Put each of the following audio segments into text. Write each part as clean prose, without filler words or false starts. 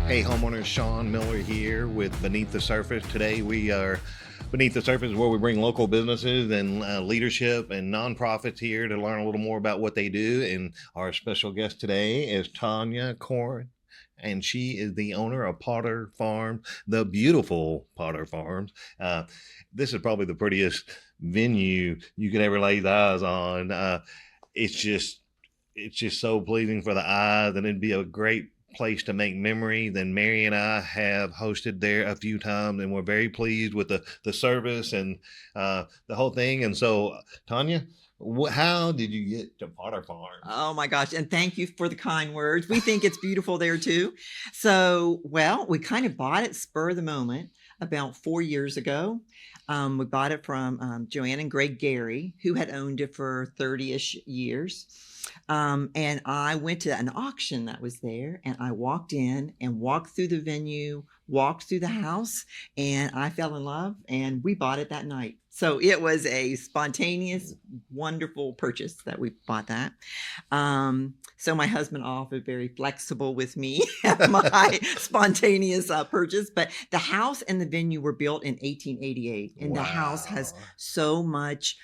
Hey, homeowners, Shaun Miller here with Beneath the Surface. Today we are Beneath the Surface, where we bring local businesses and leadership and nonprofits here to learn a little more about what they do. And our special guest today is Tanya Corn, and she is the owner of Potter Farm, the beautiful Potter Farms. This is probably the prettiest venue you could ever lay eyes on. It's just so pleasing for the eyes, and it'd be a great place to make memories. And Mary and I have hosted there a few times, and we're very pleased with the service and the whole thing. And so, Tanya, how did you get to Potter Farm? Oh my gosh. And thank you for the kind words. We think it's beautiful there too. So, well, we kind of bought it spur of the moment about 4 years ago. We bought it from Joanne and Greg Gary, who had owned it for 30-ish years. And I went to an auction that was there, and I walked in and walked through the venue, walked through the house, and I fell in love, and we bought it that night. So it was a spontaneous, wonderful purchase that we bought that. So my husband offered very flexible with me at my spontaneous purchase. But the house and the venue were built in 1888, and the house has so much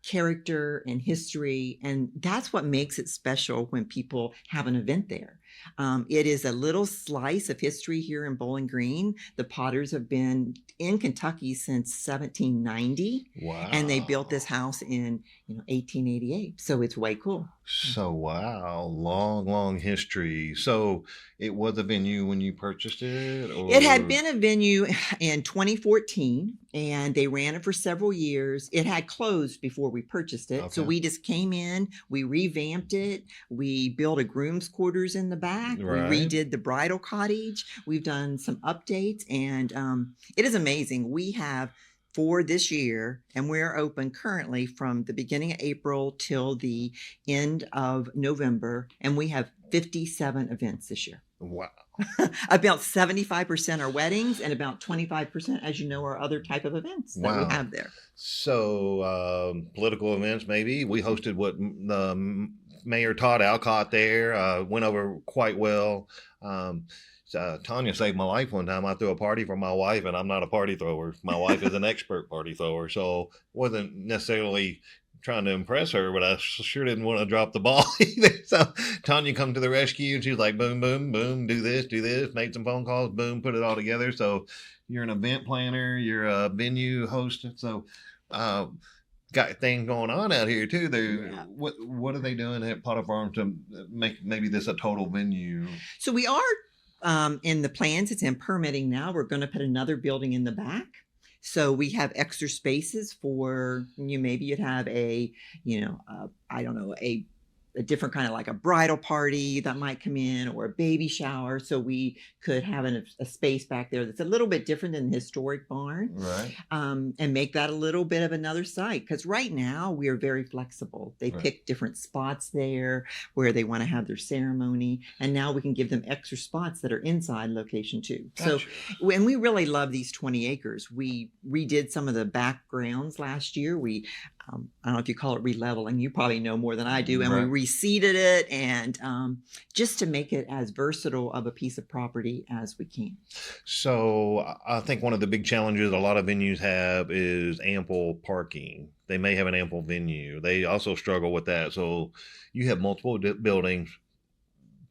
character and history, and that's what makes it special when people have an event there. It is a little slice of history here in Bowling Green. The Potters have been in Kentucky since 1790. Wow. And they built this house in 1888. So it's way cool. So wow, long history. So it was a venue when you purchased it? Or? It had been a venue in 2014, and they ran it for several years. It had closed before we purchased it. Okay. So we just came in, we revamped it, we built a groom's quarters in the back, right. We redid the bridal cottage, we've done some updates, and it is amazing. We have for this year, and we're open currently from the beginning of April till the end of November, and we have 57 events this year. Wow. About 75% are weddings, and about 25%, as you know, are other type of events that we have there. So political events, maybe. We hosted Mayor Todd Alcott there, went over quite well. Tanya saved my life one time. I threw a party for my wife, and I'm not a party thrower. My wife is an expert party thrower, so wasn't necessarily trying to impress her, but I sure didn't want to drop the ball either. So Tanya come to the rescue, and she was like, boom, boom, boom, do this, make some phone calls, boom, put it all together. So you're an event planner, you're a venue host, so got things going on out here too. Yeah. What are they doing at Potter Farm to make maybe this a total venue? So we are in the plans. It's in permitting now. We're going to put another building in the back. So we have extra spaces for maybe you'd have a different kind of like a bridal party that might come in, or a baby shower. So we could have a space back there that's a little bit different than the historic barn, right? And make that a little bit of another site. Because right now we are very flexible. They pick different spots there where they want to have their ceremony. And now we can give them extra spots that are inside location too. Gotcha. So, and we really love these 20 acres. We redid some of the backgrounds last year. We I don't know if you call it releveling. You probably know more than I do. And we reseeded it, and just to make it as versatile of a piece of property as we can. So I think one of the big challenges a lot of venues have is ample parking. They may have an ample venue. They also struggle with that. So you have multiple buildings,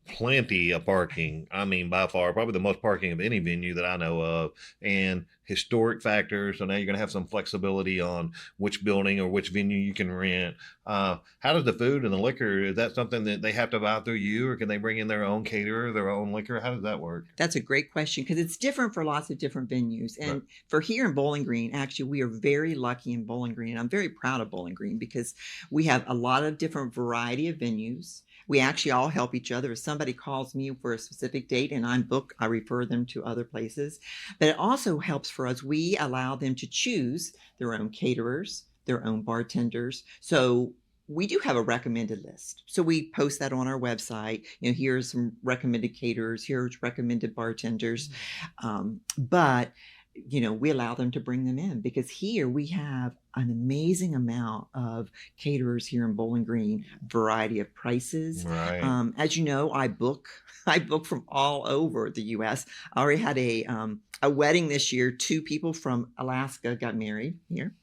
plenty of parking. I mean, by far, probably the most parking of any venue that I know of, and historic factors. So now you're going to have some flexibility on which building or which venue you can rent. How does the food and the liquor, is that something that they have to buy through you, or can they bring in their own caterer, their own liquor? How does that work? That's a great question, because it's different for lots of different venues. And for here in Bowling Green, actually, we are very lucky in Bowling Green. I'm very proud of Bowling Green because we have a lot of different variety of venues. We actually all help each other. If somebody calls me for a specific date and I'm booked, I refer them to other places. But it also helps for us. We allow them to choose their own caterers, their own bartenders. So we do have a recommended list. So we post that on our website. Here's some recommended caterers, here's recommended bartenders. But we allow them to bring them in, because here we have an amazing amount of caterers here in Bowling Green, variety of prices. Right. As you know, I book from all over the U.S. I already had a wedding this year. 2 people from Alaska got married here.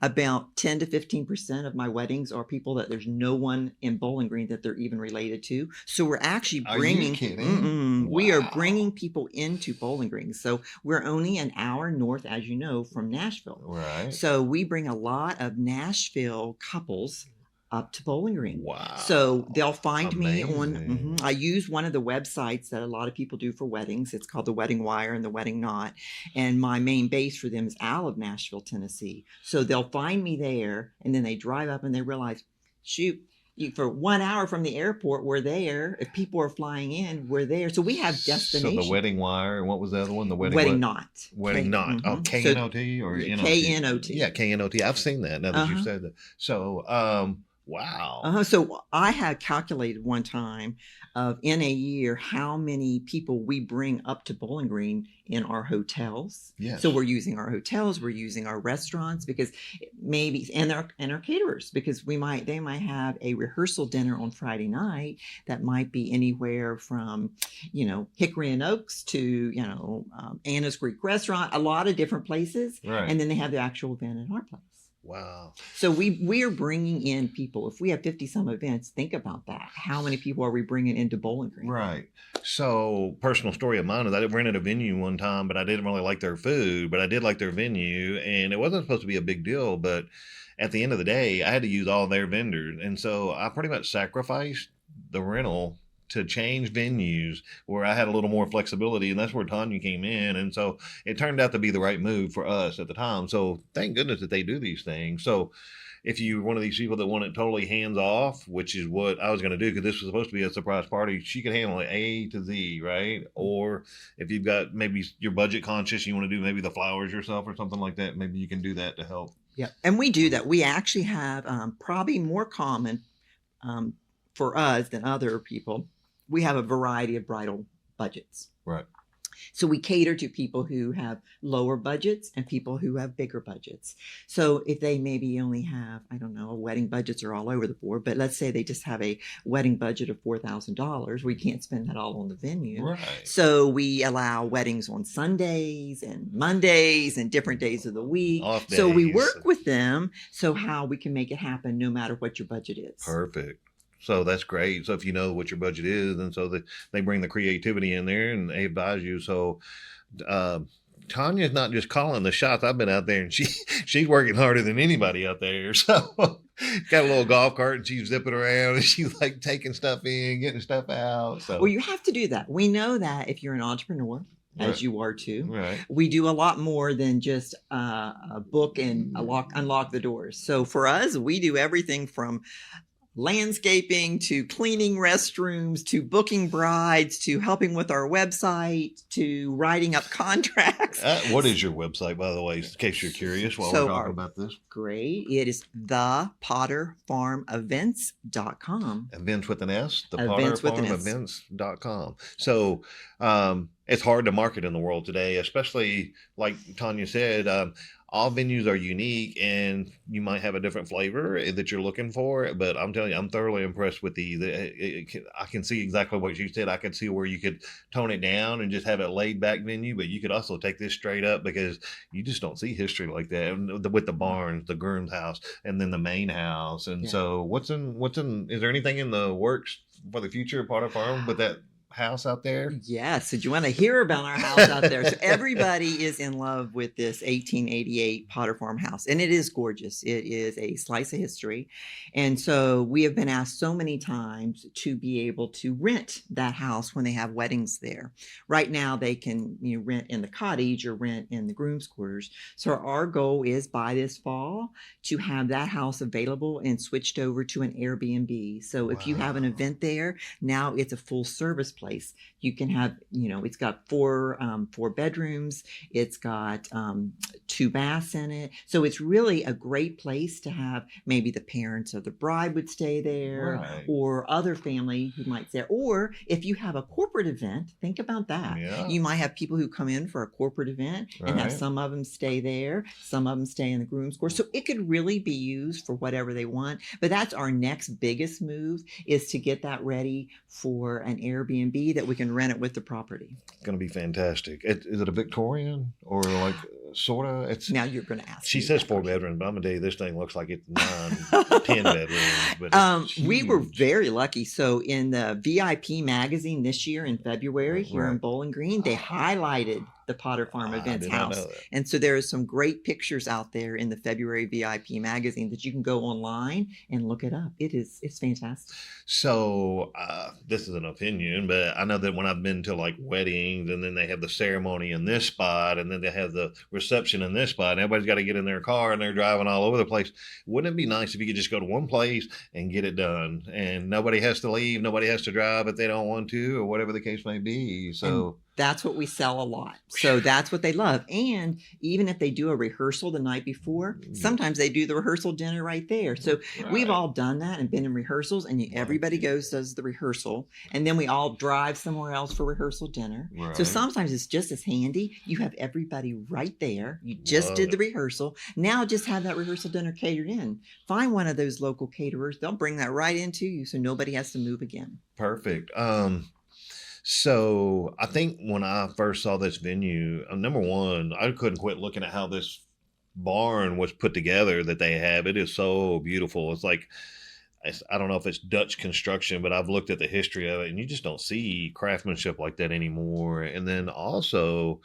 About 10 to 15% of my weddings are people that there's no one in Bowling Green that they're even related to. So we're actually Are you bringing, kidding? we are Wow. bringing people into Bowling Green. So we're only an hour north, as you know, from Nashville. Right. So we bring a lot of Nashville couples up to Bowling Green. Wow. So they'll find me on, Amazing. I use one of the websites that a lot of people do for weddings. It's called the Wedding Wire and the Wedding Knot. And my main base for them is out of Nashville, Tennessee. So they'll find me there, and then they drive up and they realize, shoot, for 1 hour from the airport, we're there. If people are flying in, we're there. So we have destinations. So the Wedding Wire, and what was the other one? The Wedding Wedding what? Knot. Wedding Knot. Oh, K-N-O-T or Yeah, N-O-T? K-N-O-T. Yeah, K-N-O-T. I've seen that now that you said that. So, wow. So I had calculated one time in a year how many people we bring up to Bowling Green in our hotels. Yes. So we're using our hotels, we're using our restaurants, because maybe and our caterers, because they might have a rehearsal dinner on Friday night that might be anywhere from Hickory and Oaks to Anna's Greek Restaurant, a lot of different places, Right. and then they have the actual event at our place. Wow. So we are bringing in people. If we have 50 some events, think about that. How many people are we bringing into Bowling Green? Right. So, personal story of mine is I rented a venue one time, but I didn't really like their food, but I did like their venue, and it wasn't supposed to be a big deal, but at the end of the day, I had to use all their vendors, and so I pretty much sacrificed the rental to change venues where I had a little more flexibility, and that's where Tanya came in, and so it turned out to be the right move for us at the time. So thank goodness that they do these things. So if you're one of these people that want it totally hands off, which is what I was going to do, because this was supposed to be a surprise party, she could handle it A to Z, right? Or if you've got maybe you're budget conscious, you want to do maybe the flowers yourself or something like that, maybe you can do that to help. Yeah, and we do that. We actually have probably more common for us than other people. We have a variety of bridal budgets. Right. So we cater to people who have lower budgets and people who have bigger budgets. So if they maybe only have, I don't know, wedding budgets are all over the board, but let's say they just have a wedding budget of $4,000. We can't spend that all on the venue. Right. So we allow weddings on Sundays and Mondays and different days of the week. Off So we days. work with them so how we can make it happen no matter what your budget is. Perfect. So that's great. So if you know what your budget is, and so they bring the creativity in there and they advise you. So Tanya's not just calling the shots. I've been out there and she's working harder than anybody out there. So got a little golf cart and she's zipping around and she's like taking stuff in, getting stuff out. So Well, you have to do that. We know that if you're an entrepreneur, as Right. you are too, Right. we do a lot more than just book and unlock the doors. So for us, we do everything from landscaping to cleaning restrooms to booking brides to helping with our website to writing up contracts. What is your website, by the way, in case you're curious while So we're our- talking about this? Great. It is thepotterfarmevents.com. Events with an S, the Events with an S. potterfarmevents.com. So it's hard to market in the world today, especially like Tanya said, all venues are unique and you might have a different flavor that you're looking for. But I'm telling you, I'm thoroughly impressed with I can see exactly what you said. I can see where you could tone it down and just have a laid back venue, but you could also take this straight up because you just don't see history like that. And with the barns, the groom's house, and then the main house. And Yeah. so is there anything in the works for the future of Potter Farm with that house out there? Yes. So do you want to hear about our house out there? So everybody is in love with this 1888 Potter Farm house, and it is gorgeous. It is a slice of history. And so we have been asked so many times to be able to rent that house when they have weddings there. Right now they can rent in the cottage or rent in the groom's quarters. So our goal is by this fall to have that house available and switched over to an Airbnb. So if you have an Wow. event there, now it's a full service place place. You can have, it's got four bedrooms. It's got 2 baths in it. So it's really a great place to have. Maybe the parents of the bride would stay there, Right. or other family who might stay there. Or if you have a corporate event, think about that. Yeah. You might have people who come in for a corporate event and have Right. some of them stay there, some of them stay in the groom's course. So it could really be used for whatever they want. But that's our next biggest move, is to get that ready for an Airbnb that we can rent it with the property. Going to be fantastic. Is it a Victorian or like sort of? It's Now you're going to ask. She me says that 4 question. bedrooms, but I'm gonna tell you this thing looks like it's 9, 10 bedrooms. But it's We were huge. very lucky. So in the VIP magazine this year in February here in Right. Bowling Green, they highlighted the Potter Farm I Events did not house. know that. And so there are some great pictures out there in the February VIP magazine that you can go online and look it up. It's fantastic. So this is an opinion, but I know that when I've been to like weddings, and then they have the ceremony in this spot, and then they have the reception in this spot, and everybody's got to get in their car and they're driving all over the place. Wouldn't it be nice if you could just go to one place and get it done, and nobody has to leave, nobody has to drive if they don't want to, or whatever the case may be? So That's what we sell a lot. So that's what they love. And even if they do a rehearsal the night before, sometimes they do the rehearsal dinner right there. So we've all done that and been in rehearsals, and everybody goes, does the rehearsal, and then we all drive somewhere else for rehearsal dinner. Right. So sometimes it's just as handy. You have everybody right there. You just did the rehearsal. Now just have that rehearsal dinner catered in. Find one of those local caterers. They'll bring that right into you, so nobody has to move again. Perfect. So I think when I first saw this venue, number one, I couldn't quit looking at how this barn was put together that they have. It is so beautiful. It's like, I don't know if it's Dutch construction, but I've looked at the history of it, and you just don't see craftsmanship like that anymore. And then also,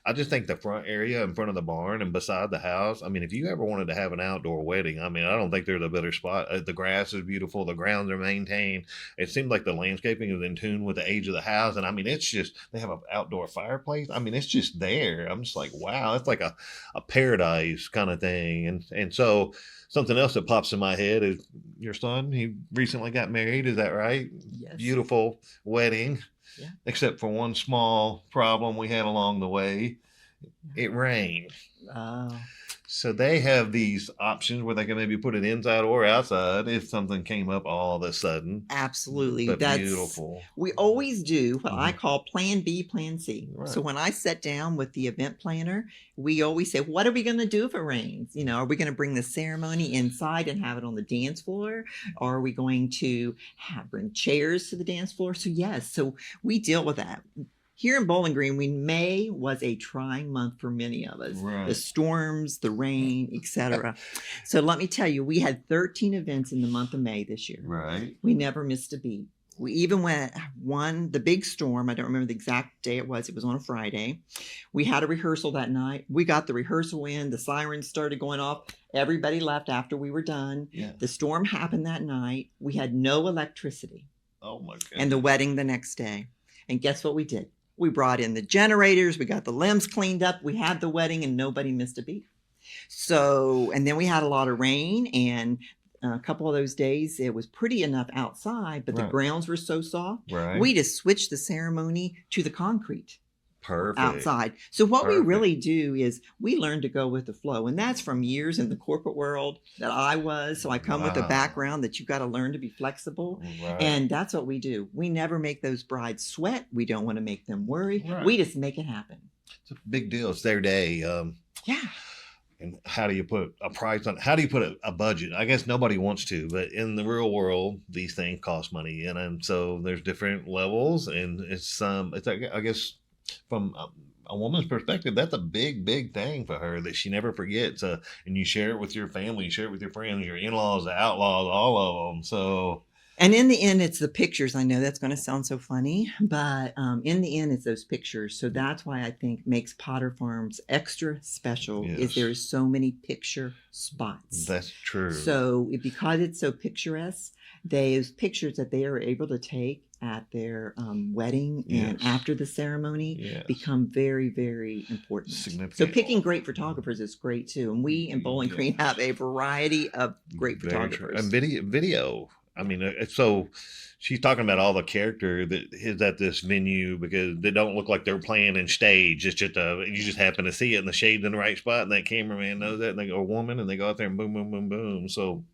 I just think the front area in front of the barn and beside the house, I mean, if you ever wanted to have an outdoor wedding, I mean, I don't think there's a better spot. The grass is beautiful. The grounds are maintained. It seems like the landscaping is in tune with the age of the house. And I mean, it's just, they have an outdoor fireplace. I mean, it's just there. I'm just like, wow, it's like a paradise kind of thing. And so something else that pops in my head is your son. He recently got married. Is that right? Yes. Beautiful wedding. Yeah. Except for one small problem we had along the way. It rained. Oh. So they have these options where they can maybe put it inside or outside if something came up all of a sudden. Absolutely. But That's beautiful. We always do what I Mhm. call plan B, plan C. Right. So when I sit down with the event planner, we always say, what are we going to do if it rains? Are we going to bring the ceremony inside and have it on the dance floor? Or are we going to bring chairs to the dance floor? So yes, so we deal with that. Here in Bowling Green, May was a trying month for many of us. Right. The storms, the rain, etc. So let me tell you, we had 13 events in the month of May this year. Right. We never missed a beat. We even won the big storm. I don't remember the exact day it was. It was on a Friday. We had a rehearsal that night. We got the rehearsal in. The sirens started going off. Everybody left after we were done. Yeah. The storm happened that night. We had no electricity. Oh my God. And the wedding the next day. And guess what we did? We brought in the generators. We got the limbs cleaned up. We had the wedding, and nobody missed a beat. So, and then we had a lot of rain, and a couple of those days it was pretty enough outside, but the grounds were so soft. Right. We just switched the ceremony to the concrete. Perfect. Outside. So what we Perfect. really do is we learn to go with the flow. And that's from years in the corporate world that I was. So I come with a Wow. background that you've got to learn to be flexible. Right. And that's what we do. We never make those brides sweat. We don't want to make them worry. Right. We just make it happen. It's a big deal. It's their day. Yeah. And how do you put a price on? How do you put a budget? I guess nobody wants to, but in the real world, these things cost money, and so there's different levels, and it's I guess from a woman's perspective, that's a big thing for her that she never forgets. And you share it with your family, you share it with your friends, your in-laws, the outlaws, all of them. So. And in the end, it's the pictures. I know that's going to sound so funny, but in the end, it's those pictures. So that's why I think makes Potter Farms extra special is there's so many picture spots. That's true. So because it's so picturesque, those pictures that they are able to take at their wedding and after the ceremony become very, very important. Significant. So picking great photographers is great too. And we in Bowling Green have a variety of great photographers. And video. I mean, so she's talking about all the character that is at this venue because they don't look like they're playing in stage. It's just you just happen to see it in the shades in the right spot, and that cameraman knows that, and they go a woman, and they go out there and boom, boom, boom, boom. So,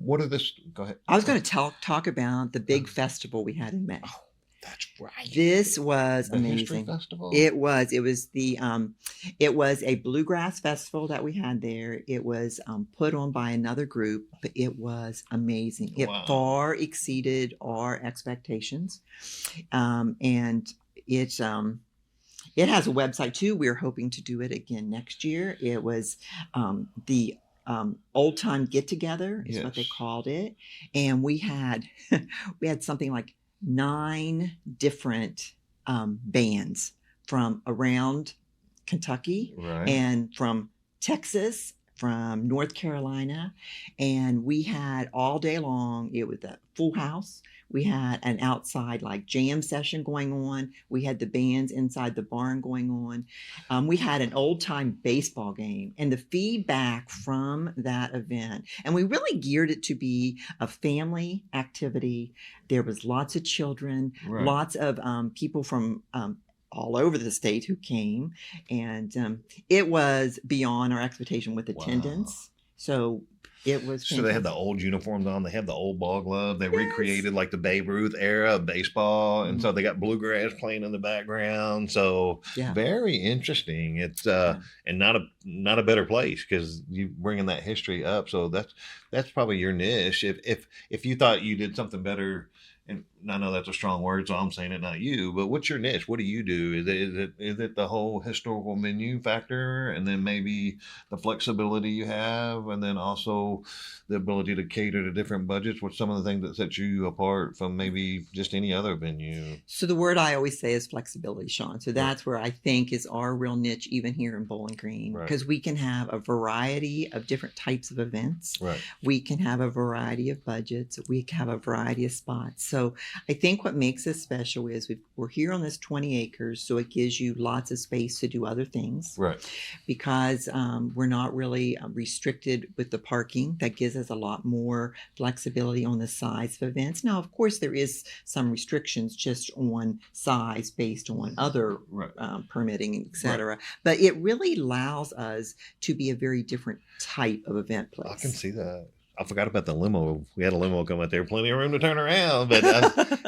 what are this? Go ahead. I was going to talk about the big festival we had in May. Oh, that's right. This was The History amazing. Festival. It was it was a bluegrass festival that we had there. It was put on by another group, but it was amazing. It Wow. far exceeded our expectations. And it has a website too. We're hoping to do it again next year. It was the old time get together is what they Yes. called it. And we had something like 9 different bands from around Kentucky Right. and from Texas, from North Carolina. And we had all day long, it was a full house. We had an outside like jam session going on. We had the bands inside the barn going on. We had an old time baseball game, and the feedback from that event, and we really geared it to be a family activity. There was lots of children, Right. lots of people from all over the state who came, and it was beyond our expectation with attendance. So it was So they had the fantastic. old uniforms on. They had the old ball glove. They Yes. recreated like the Babe Ruth era of baseball, and so they got bluegrass playing in the background. So Yeah. very interesting. It's and not a better place because you bringing that history up. So that's probably your niche. If you thought you did something better. And I know that's a strong word, so I'm saying it, not you. But what's your niche? What do you do? Is it the whole historical menu factor, and then maybe the flexibility you have, and then also the ability to cater to different budgets? What's some of the things that set you apart from maybe just any other venue? So the word I always say is flexibility, Shaun. So that's where I think is our real niche, even here in Bowling Green, Right. because we can have a variety of different types of events. Right. We can have a variety of budgets. We can have a variety of spots. So I think what makes us special is we're here on this 20 acres, so it gives you lots of space to do other things. Right. Because we're not really restricted with the parking. That gives us a lot more flexibility on the size of events. Now, of course, there is some restrictions just on size based on other Right. permitting, et cetera. But it really allows us to be a very different type of event place. I can see that. I forgot about the limo. We had a limo come out there, plenty of room to turn around. But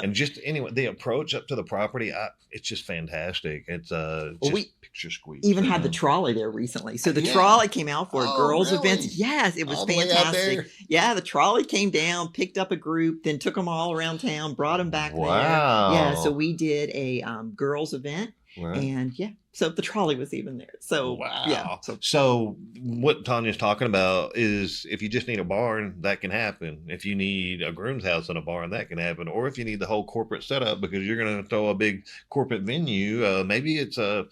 and just anyway, the approach up to the property, it's just fantastic. It's just we picture squeeze. even had the trolley there recently. So the Yeah. trolley came out for Oh, girls' really? events. Yes, it was All the way out there? fantastic. Yeah, the trolley came down, picked up a group, then took them all around town, brought them back there. Yeah, so Wow. we did a girls' event, Right. and yeah, so the trolley was even there. So Wow. yeah, So what Tanya's talking about is if you just need a barn, that can happen. If you need a groom's house and a barn, that can happen. Or if you need the whole corporate setup because you're going to throw a big corporate venue, maybe it's a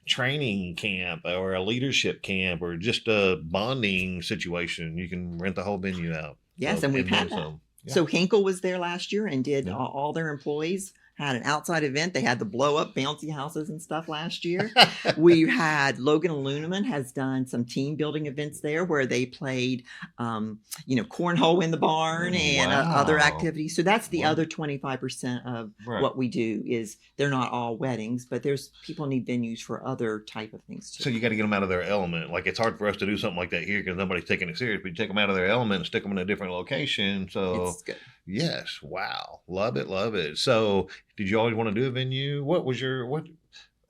training camp or a leadership camp or just a bonding situation. You can rent the whole venue out. yes, So- and we've then had that. some. Yeah. So Hinkle was there last year and did Yeah. all their employees had an outside event. They had the blow up bouncy houses and stuff last year. We had Logan Aluminum has done some team building events there where they played, cornhole in the barn and other Wow. activities. So that's the Wow. other 25% of Right. what we do is they're not all weddings, but there's people need venues for other type of things too. So you got to get them out of their element. Like it's hard for us to do something like that here because nobody's taking it serious. But you take them out of their element and stick them in a different location. So It's good. yes, wow, love it, love it. So did you always want to do a venue? What was your what?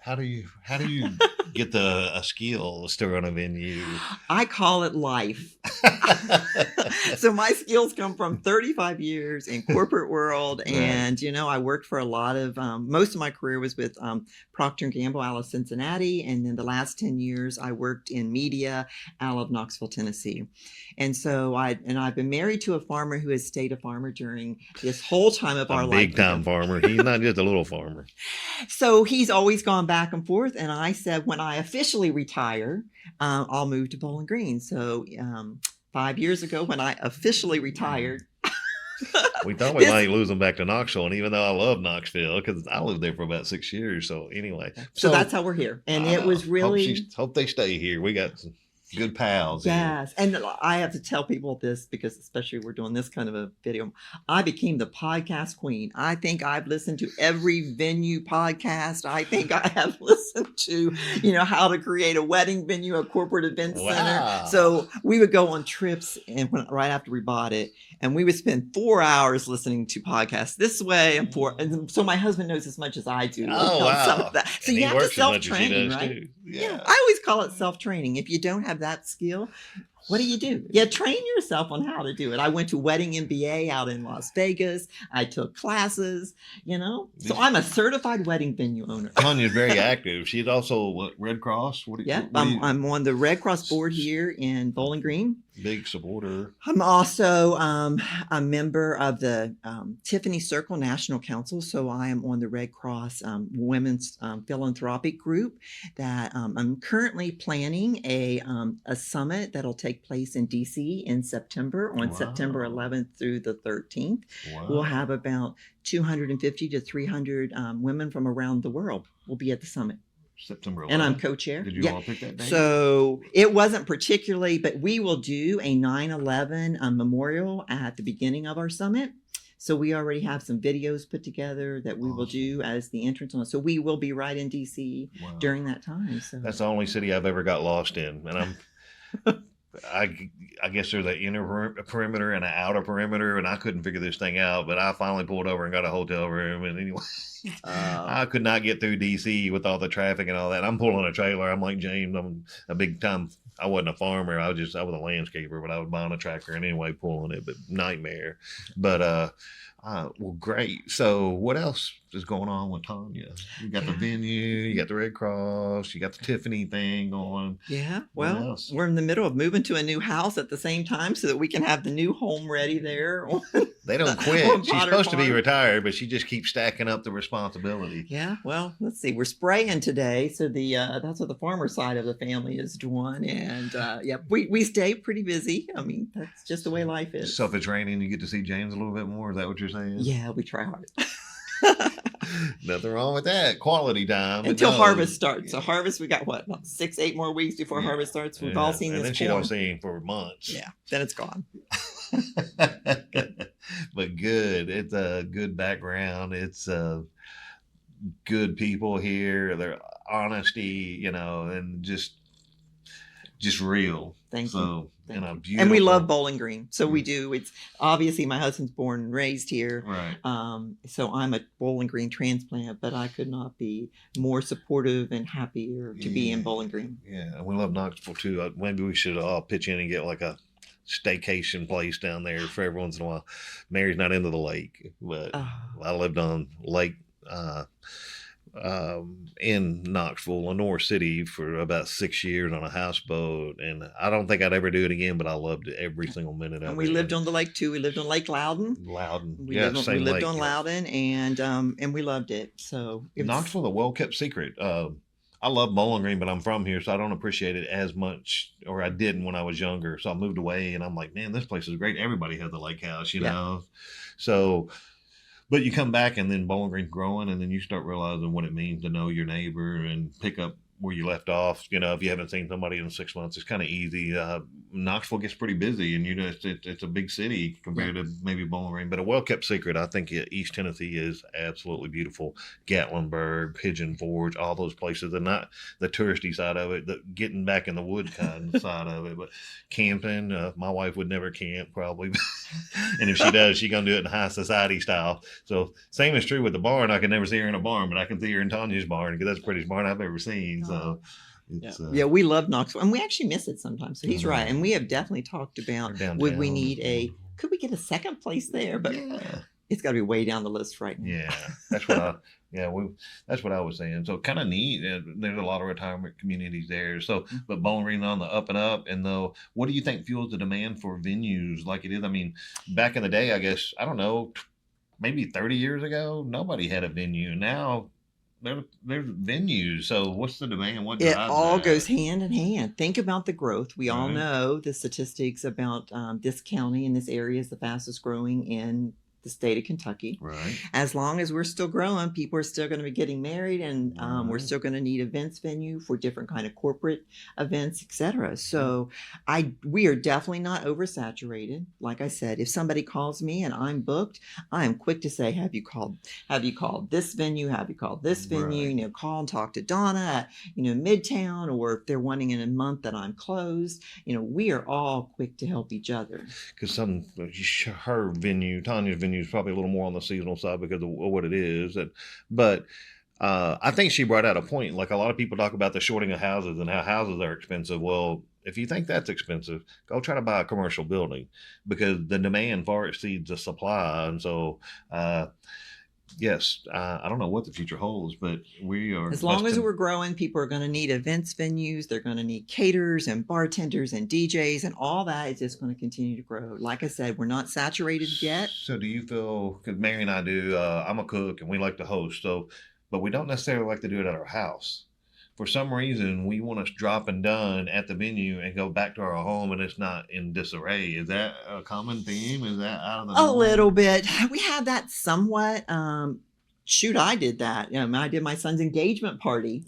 How do you get a skills to run a venue? I call it life. So my skills come from 35 years in corporate world, Right. and I worked for a lot of most of my career was with Procter and Gamble out of Cincinnati, and then the last 10 years I worked in media out of Knoxville, Tennessee. And so I've been married to a farmer who has stayed a farmer during this whole time of our A life. big time farmer. He's not just a little farmer. So he's always gone back and forth. And I said, when I officially retire, I'll move to Bowling Green. So 5 years ago, when I officially retired, We thought we might lose them back to Knoxville, and even though I love Knoxville because I lived there for about 6 years. So anyway, so that's how we're here. And it was really hope they stay here. We got Good pals. Yeah. Yes. And I have to tell people this because, especially we're doing this kind of a video, I became the podcast queen. I think I've listened to every venue podcast. I think I have listened to, how to create a wedding venue, a corporate event center. Wow. So we would go on trips and right after we bought it, and we would spend 4 hours listening to podcasts this way and so my husband knows as much as I do. Oh, wow. Some of that. So And you he have to works as much as she self-train, does, right? too. Yeah. I always call it self-training. If you don't have that skill, what do? Yeah, train yourself on how to do it. I went to Wedding MBA out in Las Vegas. I took classes, So I'm a certified wedding venue owner. Tanya's very active. She's also Red Cross. I'm on the Red Cross board here in Bowling Green. Big supporter. I'm also a member of the Tiffany Circle National Council. So I am on the Red Cross Women's Philanthropic Group that I'm currently planning a summit that'll take place in DC in September, on September 11th through the 13th. Wow. We'll have about 250 to 300 women from around the world will be at the summit. September 11th. And I'm co-chair. Did you all pick that date? So it wasn't particularly, but we will do a 9/11 memorial at the beginning of our summit. So we already have some videos put together that we will do as the entrance on. So we will be right in DC during that time. So that's the only city I've ever got lost in, and I guess there's an inner perimeter and an outer perimeter, and I couldn't figure this thing out. But I finally pulled over and got a hotel room, and anyway. I could not get through DC with all the traffic and all that. I'm pulling a trailer. I'm like James. I'm a big time. I wasn't a farmer. I was a landscaper, but I was buying a tractor and anyway pulling it. But nightmare. But well, great. So what else is going on with Tonya? You got the venue. You got the Red Cross. You got the Tiffany thing going. Yeah. Well, we're in the middle of moving to a new house at the same time so that we can have the new home ready there. They don't quit. She's supposed to be retired, but she just keeps stacking up the responsibility. Yeah. Well, let's see. We're spraying today, so that's what the farmer side of the family is doing, and we stay pretty busy. I mean, that's just the way life is. So if it's raining, you get to see James a little bit more. Is that what you're saying? Yeah, we try hard. Nothing wrong with that. Quality time until harvest starts. So harvest, we got about 6-8 more weeks before harvest starts. We've all seen this. And then she don't see him for months. Yeah, then it's gone. But good. It's a good background. It's good people here. Their honesty, and just real. Thank you. Beautiful. And we love Bowling Green. So we do. It's obviously my husband's born and raised here. Right. So I'm a Bowling Green transplant, but I could not be more supportive and happier to be in Bowling Green. Yeah. And we love Knoxville too. Maybe we should all pitch in and get like a staycation place down there for every once in a while. Mary's not into the lake, but I lived on Lake in Knoxville, Lenore City, for about 6 years on a houseboat, and I don't think I'd ever do it again, but I loved every single minute of it. And we lived on the lake too. We lived on Lake Loudon. We lived on Loudon, and we loved it. So Knoxville, a well-kept secret. I love Bowling Green, but I'm from here, so I don't appreciate it as much, or I didn't when I was younger. So I moved away, and I'm like, man, this place is great. Everybody has a lake house, know. So. But you come back and then Bowling Green's growing, and then you start realizing what it means to know your neighbor and pick up where you left off. If you haven't seen somebody in 6 months, it's kind of easy. Knoxville gets pretty busy, and it's a big city compared to maybe Bowling Green. But a well-kept secret, I think East Tennessee is absolutely beautiful. Gatlinburg, Pigeon Forge, all those places, and not the touristy side of it, the getting back in the wood kind of side of it. But camping, my wife would never camp probably, and if she does, she's gonna do it in high society style. So same is true with the barn. I can never see her in a barn, but I can see her in Tanya's barn because that's the prettiest barn I've ever seen. So it's, we love Knoxville, and we actually miss it sometimes. So he's right, and we have definitely talked about could we get a second place there, but it's got to be way down the list right now. Yeah, that's what that's what I was saying. So kind of neat. There's a lot of retirement communities there. So, but Bowling Green on the up and up. And what do you think fuels the demand for venues like it is? I mean, back in the day, I guess, I don't know, maybe 30 years ago, nobody had a venue. Now there's venues. So what's the demand? What drives it all that? goes hand in hand. Think about the growth. We all know the statistics about this county and this area is the fastest growing in the state of Kentucky. Right. As long as we're still growing, people are still going to be getting married, and we're Right. still going to need events venue for different kind of corporate events, etc. So we are definitely not oversaturated. Like I said, if somebody calls me and I'm booked, I am quick to say, have you called this venue? Have you called this venue? Right. Call and talk to Donna at, Midtown, or if they're wanting in a month that I'm closed, we are all quick to help each other. Because her venue, Tanya's venue, is probably a little more on the seasonal side because of what it is. But I think she brought out a point. Like, a lot of people talk about the shorting of houses and how houses are expensive. Well, if you think that's expensive, go try to buy a commercial building, because the demand far exceeds the supply. And so, yes, I don't know what the future holds, but we are. As long as we're growing, people are going to need events venues. They're going to need caterers and bartenders and DJs, and all that is just going to continue to grow. Like I said, we're not saturated yet. So do you feel, because Mary and I do, I'm a cook and we like to host, but we don't necessarily like to do it at our house. For some reason, we want to drop and done at the venue and go back to our home, and it's not in disarray. Is that a common theme? Is that out of the norm? A little bit. We have that somewhat. I did that. I did my son's engagement party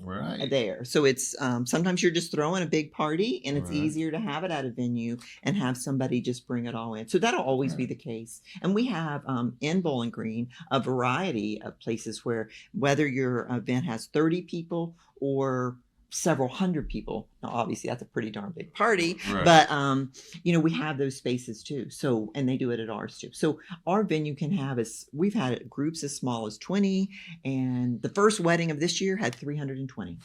there. So it's sometimes you're just throwing a big party, and it's easier to have it at a venue and have somebody just bring it all in. So that'll always be the case. And we have in Bowling Green a variety of places where, whether your event has 30 people or several hundred people. Now, obviously, that's a pretty darn big party, but we have those spaces too. So, and they do it at ours too. So our venue can have we've had groups as small as 20, and the first wedding of this year had 320.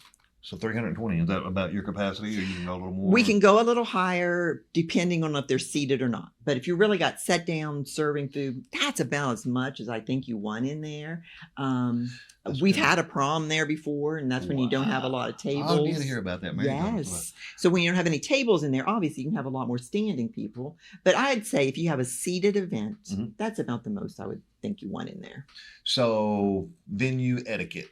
So 320, is that about your capacity, or you can go a little more? We can go a little higher depending on if they're seated or not. But if you really got set down serving food, that's about as much as I think you want in there. We've had a prom there before, and that's when you don't have a lot of tables. I need to hear about that. Mary, yes. So when you don't have any tables in there, obviously you can have a lot more standing people. But I'd say if you have a seated event, that's about the most I would think you want in there. So venue etiquette.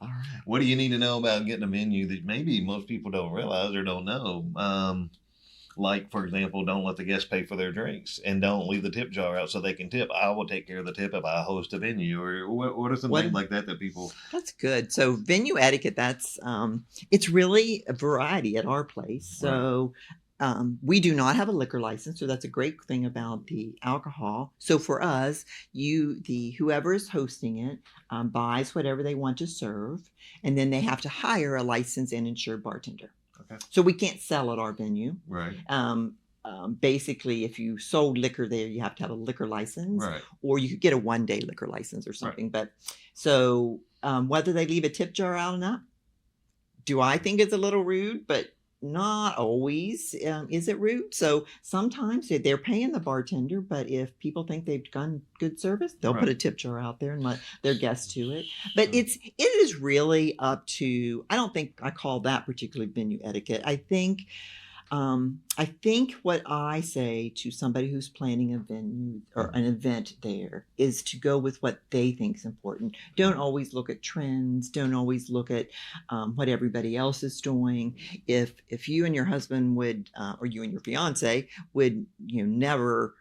All right. What do you need to know about getting a venue that maybe most people don't realize or don't know? Like, for example, don't let the guests pay for their drinks, and don't leave the tip jar out so they can tip. I will take care of the tip if I host a venue. Or what are some things like that people... That's good. So venue etiquette, that's it's really a variety at our place. So we do not have a liquor license, so that's a great thing about the alcohol. So for us, whoever is hosting it buys whatever they want to serve, and then they have to hire a licensed and insured bartender. Okay. So we can't sell at our venue. Right. Basically, if you sold liquor there, you have to have a liquor license, or you could get a one-day liquor license or something. But so whether they leave a tip jar out or not, do I think it's a little rude? But not always is it rude. So sometimes they're paying the bartender, but if people think they've done good service, they'll put a tip jar out there and let their guests to it. But it is really up to, I don't think I call that particularly venue etiquette. I think what I say to somebody who's planning a venue or an event there is to go with what they think is important. Don't always look at trends. Don't always look at what everybody else is doing. If you and your husband would, or you and your fiance would, never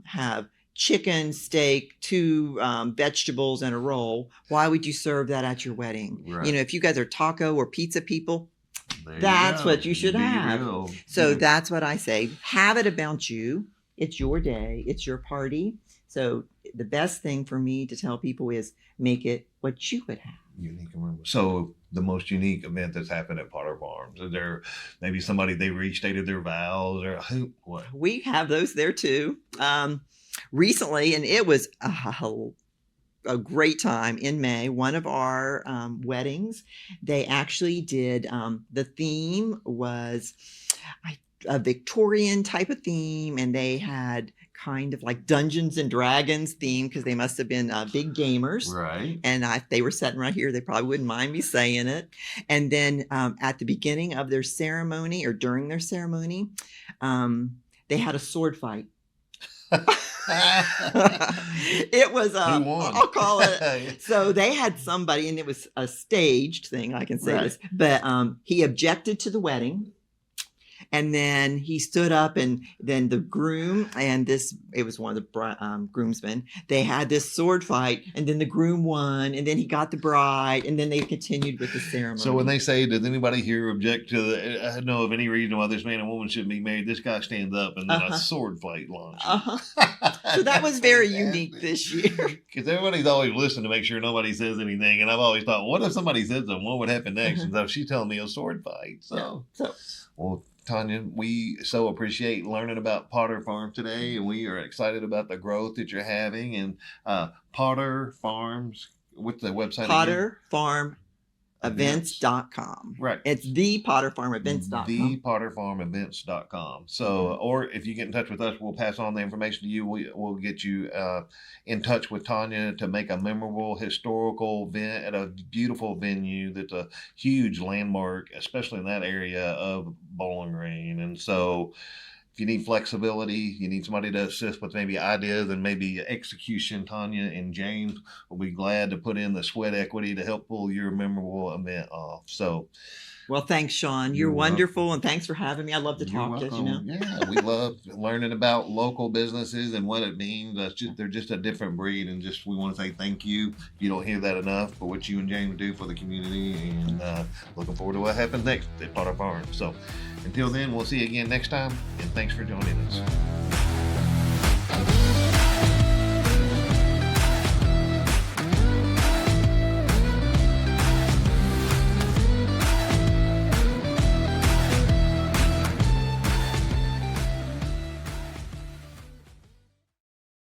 have chicken, steak, 2 vegetables, and a roll, why would you serve that at your wedding? If you guys are taco or pizza people, that's what you should have. So that's what I say. Have it about you. It's your day. It's your party. So the best thing for me to tell people is make it what you would have. Unique and memorable. So the most unique event that's happened at Potter Farms, is there maybe somebody they restated their vows, or what? We have those there too. Recently, and it was a great time in May, one of our weddings, they actually did, the theme was a Victorian type of theme, and they had kind of like Dungeons and Dragons theme, because they must have been big gamers. Right. And if they were sitting right here, they probably wouldn't mind me saying it. And then at the beginning of their ceremony, or during their ceremony, they had a sword fight. It was Who won? I'll call it. So they had somebody, and it was a staged thing, I can say this, but he objected to the wedding, And then he stood up, and then the groom and it was one of the groomsmen. They had this sword fight, and then the groom won, and then he got the bride, and then they continued with the ceremony. So when they say, does anybody here object to I know of any reason why this man and woman shouldn't be married, this guy stands up and then a sword fight launches. So that was very unique this year. Because everybody's always listening to make sure nobody says anything. And I've always thought, what if somebody says something? What would happen next? And so she's telling me a sword fight. Well, Tanya, we so appreciate learning about Potter Farm today. And we are excited about the growth that you're having. And Potter Farms, what's the website? Potter Farm Events.com. Right. It's the PotterFarmEvents.com. The PotterFarmEvents.com. So, or if you get in touch with us, we'll pass on the information to you. We'll get you in touch with Tanya to make a memorable historical event at a beautiful venue that's a huge landmark, especially in that area of Bowling Green. And so, if you need flexibility, you need somebody to assist with maybe ideas and maybe execution, Tanya and James will be glad to put in the sweat equity to help pull your memorable event off. So, well, thanks, Shaun. You're wonderful, and thanks for having me. I love to talk, as you know. Yeah, we love learning about local businesses and what it means. They're just a different breed, and we want to say thank you. You don't hear that enough for what you and James do for the community, and looking forward to what happens next at Potter Farm. So, until then, we'll see you again next time, and thanks for joining us.